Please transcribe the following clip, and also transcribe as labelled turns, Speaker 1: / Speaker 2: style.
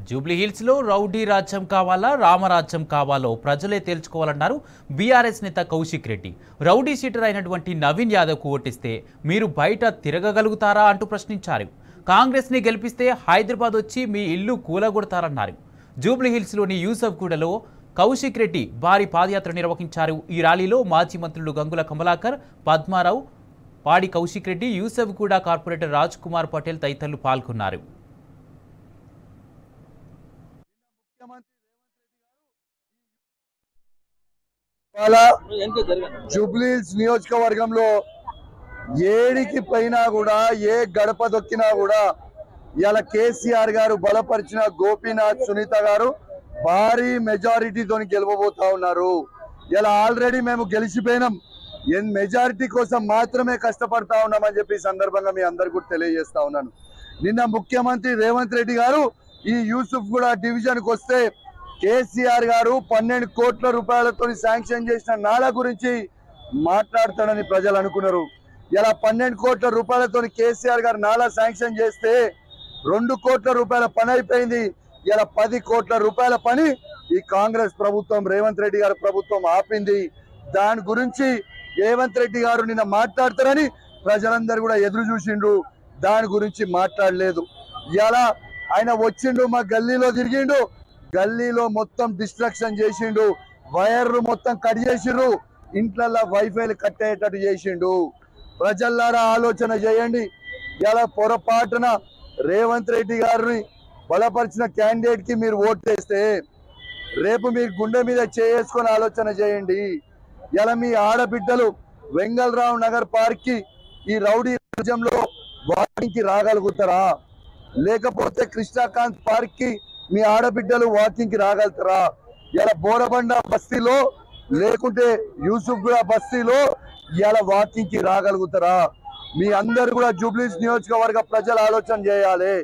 Speaker 1: Jubilee hills లో rowdy రాజ్యం కావాలా రామరాజ్యం కావాలో ప్రజలే తేల్చుకోవాలన్నారు బీఆర్ఎస్ నేత కౌశిక్ రెడ్డి. రౌడీ షీటర్ అయినటువంటి నవీన్ యాదవ్ కు ఓటిస్తే మీరు బయట తిరగగలుగుతారా అంటూ ప్రశ్నించారు. కాంగ్రెస్ ని గెలిపిస్తే హైదరాబాద్ వచ్చి మీ ఇల్లు కూలగొడతారన్నారు. జూబ్లీ హిల్స్ లోని యూసఫ్గూడలో కౌశిక్ రెడ్డి భారీ పాదయాత్ర నిర్వహించారు. ఈ ర్యాలీలో మాజీ మంత్రులు గంగుల కమలాకర్, పద్మారావు, పాడి కౌశిక్ రెడ్డి, యూసఫ్గూడ కార్పొరేటర్ రాజ్ కుమార్ పటేల్ తదితరులు పాల్గొన్నారు.
Speaker 2: జూబ్లీహిల్స్ నియోజకవర్గంలో ఏడికి పైనా కూడా ఏ గడప దొక్కినా కూడా ఇలా కేసీఆర్ గారు బలపరిచిన గోపీనాథ్, సునీత గారు భారీ మెజారిటీతో గెలవబోతా ఉన్నారు. ఇలా ఆల్రెడీ మేము గెలిచిపోయినాం, మెజారిటీ కోసం మాత్రమే కష్టపడతా ఉన్నామని చెప్పి ఈ సందర్భంగా మీ అందరు కూడా తెలియజేస్తా ఉన్నాను. నిన్న ముఖ్యమంత్రి రేవంత్ రెడ్డి గారు ఈ యూసుఫ్గూడ డివిజన్కి వస్తే కేసీఆర్ గారు 12 కోట్ల రూపాయలతో శాంక్షన్ చేసిన నాలా గురించి మాట్లాడతాడని ప్రజలు అనుకున్నారు. ఇలా 12 కోట్ల రూపాయలతో కేసీఆర్ గారు నాలా శాంక్షన్ చేస్తే 2 కోట్ల రూపాయల పని అయిపోయింది. ఇలా 10 కోట్ల రూపాయల పని ఈ కాంగ్రెస్ ప్రభుత్వం, రేవంత్ రెడ్డి గారి ప్రభుత్వం ఆపింది. దాని గురించి రేవంత్ రెడ్డి గారు నిన్న మాట్లాడతారని ప్రజలందరూ కూడా ఎదురు చూసిండు, దాని గురించి మాట్లాడలేదు. ఇలా ఆయన వచ్చిండు, మా గల్లీలో తిరిగిండు, గల్లీలో మొత్తం డిస్ట్రక్షన్ చేసిండు, వైర్లు మొత్తం కట్ చేసిండ్రు, ఇంట్లల్లో వైఫైలు కట్టేటట్టు చేసిండు. ప్రజల్లారా ఆలోచన చేయండి. ఇలా పొరపాటున రేవంత్ రెడ్డి గారిని బలపరిచిన క్యాండిడేట్ కి మీరు ఓట్ చేస్తే రేపు మీ గుండె మీద చేసుకొని ఆలోచన చేయండి. ఇలా మీ ఆడబిడ్డలు వెంగళరావు నగర్ పార్క్ కి ఈ రౌడీ రాజ్యంలో వాకింగ్ కి రాగలుగుతారా? లేకపోతే కృష్ణాకాంత్ పార్క్ కి మీ ఆడబిడ్డలు వాకింగ్ కి రాగలుగుతారా? ఇలా బోరబండ బస్తీలో లేకుంటే యూసుఫ్గూడ బస్తీలో ఇలా వాకింగ్ కి రాగలుగుతారా? మీ అందరు కూడా జూబ్లీహిల్స్ నియోజకవర్గ ప్రజలు ఆలోచన చేయాలి.